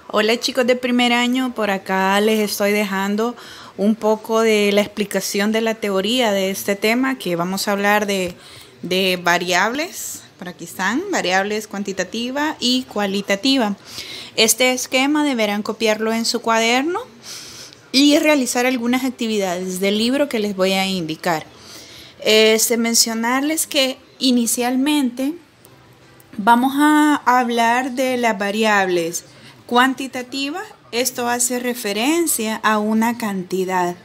Hola chicos de primer año, por acá les estoy dejando un poco de la explicación de la teoría de este tema que vamos a hablar de variables. Por aquí están, variables cuantitativa y cualitativa. Este esquema deberán copiarlo en su cuaderno y realizar algunas actividades del libro que les voy a indicar. Mencionarles que inicialmente vamos a hablar de las variables cuantitativas. Esto hace referencia a una cantidad,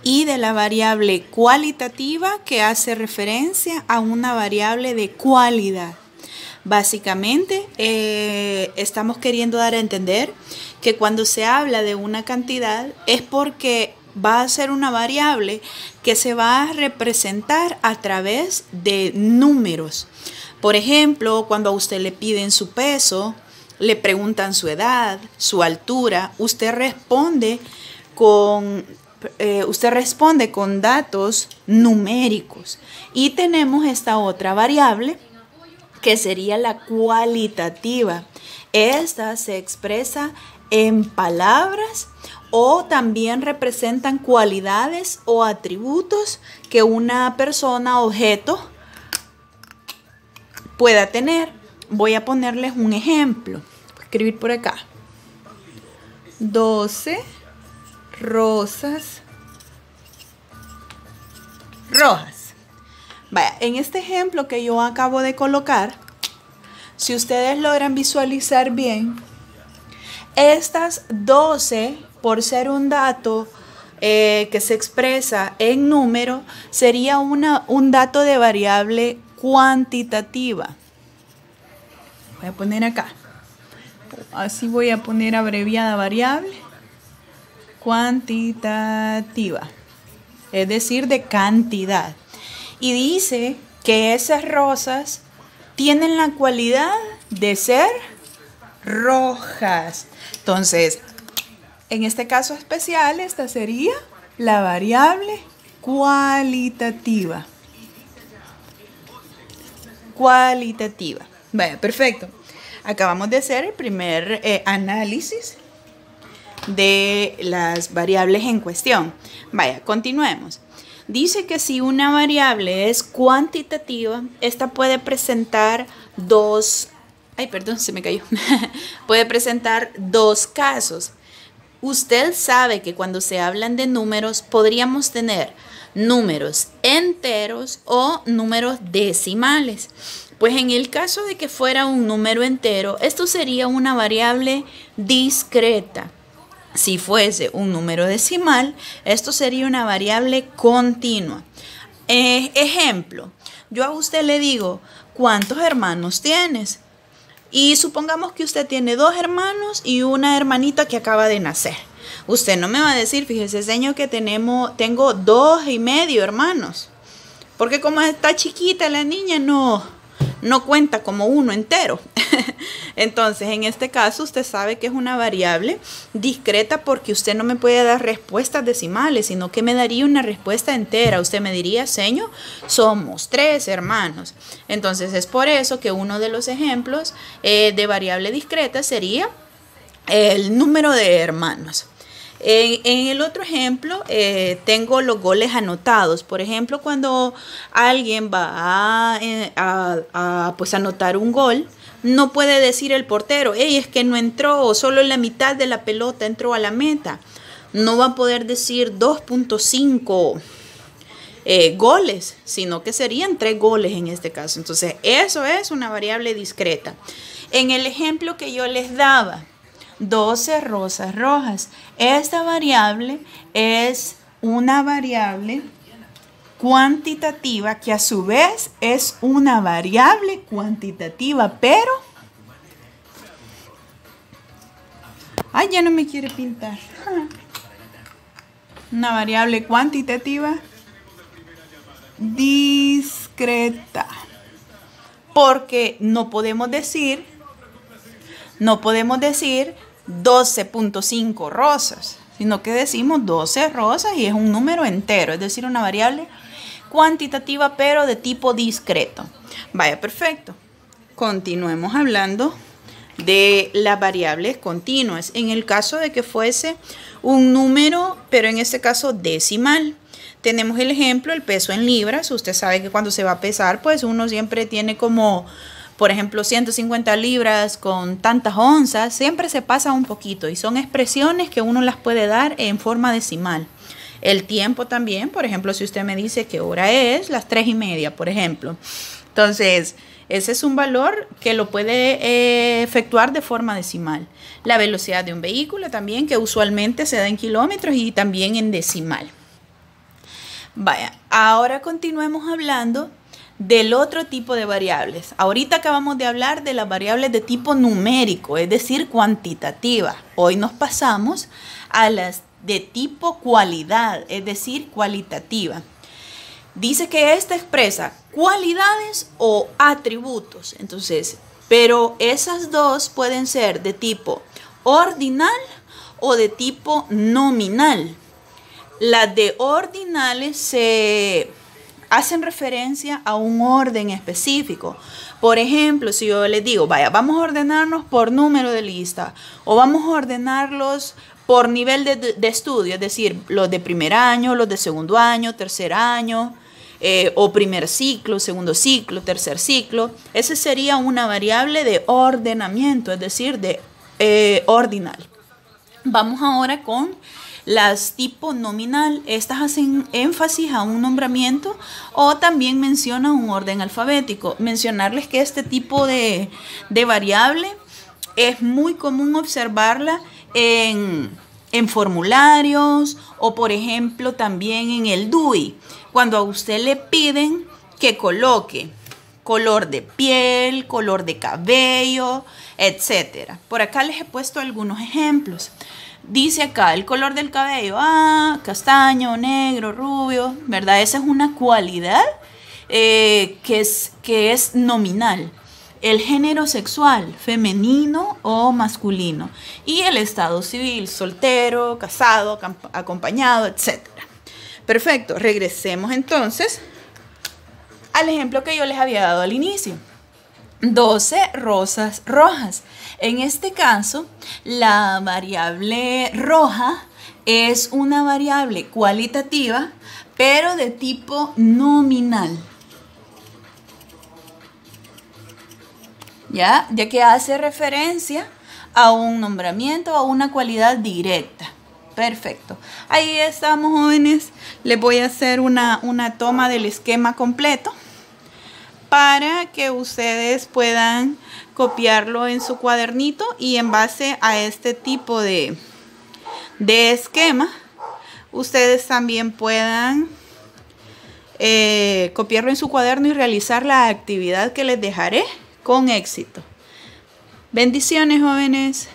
y de la variable cualitativa, que hace referencia a una variable de cualidad. Básicamente estamos queriendo dar a entender que cuando se habla de una cantidad es porque va a ser una variable que se va a representar a través de números. Por ejemplo, cuando a usted le piden su peso, le preguntan su edad, su altura, usted responde con datos numéricos. Y tenemos esta otra variable que sería la cualitativa. Esta se expresa en palabras o también representan cualidades o atributos que una persona, objeto, pueda tener. Voy a ponerles un ejemplo. Voy a escribir por acá. 12 rosas rojas. Vaya, en este ejemplo que yo acabo de colocar, si ustedes logran visualizar bien, estas 12, por ser un dato que se expresa en número, sería un dato de variable cuantitativa. Voy a poner acá. Así voy a poner abreviada variable cuantitativa, es decir, de cantidad. Y dice que esas rosas tienen la cualidad de ser rojas. Entonces, en este caso especial, esta sería la variable cualitativa. Cualitativa. Bueno, perfecto. Acabamos de hacer el primer análisis de las variables en cuestión. Vaya, continuemos. Dice que si una variable es cuantitativa, esta puede presentar puede presentar dos casos. Usted sabe que cuando se hablan de números, podríamos tener números enteros o números decimales. Pues en el caso de que fuera un número entero, esto sería una variable discreta. Si fuese un número decimal, esto sería una variable continua. Ejemplo, yo a usted le digo, ¿cuántos hermanos tienes? Y supongamos que usted tiene 2 hermanos y una hermanita que acaba de nacer. Usted no me va a decir, fíjese, señor, que tengo 2,5 hermanos. Porque como está chiquita la niña, no cuenta como uno entero. Entonces, en este caso, usted sabe que es una variable discreta porque usted no me puede dar respuestas decimales, sino que me daría una respuesta entera. Usted me diría, señor, somos 3 hermanos. Entonces, es por eso que uno de los ejemplos de variable discreta sería el número de hermanos. En el otro ejemplo tengo los goles anotados. Por ejemplo, cuando alguien va a anotar un gol, no puede decir el portero, hey, es que no entró, solo la mitad de la pelota entró a la meta. No va a poder decir 2.5 goles, sino que serían 3 goles en este caso. Entonces, eso es una variable discreta. En el ejemplo que yo les daba, 12 rosas rojas. Esta variable es una variable cuantitativa que a su vez es una variable cuantitativa, pero... Ay, ya no me quiere pintar. Una variable cuantitativa discreta. Porque no podemos decir 12.5 rosas, sino que decimos 12 rosas y es un número entero, es decir, una variable cuantitativa pero de tipo discreto. Vaya, perfecto. Continuemos hablando de las variables continuas. En el caso de que fuese un número, pero en este caso decimal. Tenemos el ejemplo, el peso en libras. Usted sabe que cuando se va a pesar, pues uno siempre tiene como, por ejemplo, 150 libras con tantas onzas. Siempre se pasa un poquito y son expresiones que uno las puede dar en forma decimal. El tiempo también, por ejemplo, si usted me dice qué hora es, las 3:30, por ejemplo. Entonces, ese es un valor que lo puede efectuar de forma decimal. La velocidad de un vehículo también, que usualmente se da en kilómetros y también en decimal. Vaya, ahora continuemos hablando del otro tipo de variables. Ahorita acabamos de hablar de las variables de tipo numérico, es decir, cuantitativa. Hoy nos pasamos a las de tipo cualidad, es decir, cualitativa. Dice que esta expresa cualidades o atributos. Entonces, pero esas dos pueden ser de tipo ordinal o de tipo nominal. Las de ordinales se hacen referencia a un orden específico. Por ejemplo, si yo les digo, vaya, vamos a ordenarnos por número de lista o vamos a ordenarlos por nivel de estudio, es decir, los de primer año, los de segundo año, tercer año, o primer ciclo, segundo ciclo, tercer ciclo. Esa sería una variable de ordenamiento, es decir, de ordinal. Vamos ahora con las tipo nominal. Estas hacen énfasis a un nombramiento o también mencionan un orden alfabético. Mencionarles que este tipo de variable es muy común observarla en formularios o, por ejemplo, también en el DUI. Cuando a usted le piden que coloque color de piel, color de cabello, etc. Por acá les he puesto algunos ejemplos. Dice acá el color del cabello, castaño, negro, rubio, ¿verdad? Esa es una cualidad que es nominal. El género sexual, femenino o masculino. Y el estado civil, soltero, casado, acompañado, etc. Perfecto, regresemos entonces al ejemplo que yo les había dado al inicio. 12 rosas rojas. En este caso, la variable roja es una variable cualitativa, pero de tipo nominal. Ya que hace referencia a un nombramiento o a una cualidad directa. Perfecto. Ahí estamos, jóvenes. Les voy a hacer una toma del esquema completo para que ustedes puedan copiarlo en su cuadernito y en base a este tipo de esquema, ustedes también puedan copiarlo en su cuaderno y realizar la actividad que les dejaré con éxito. Bendiciones, jóvenes.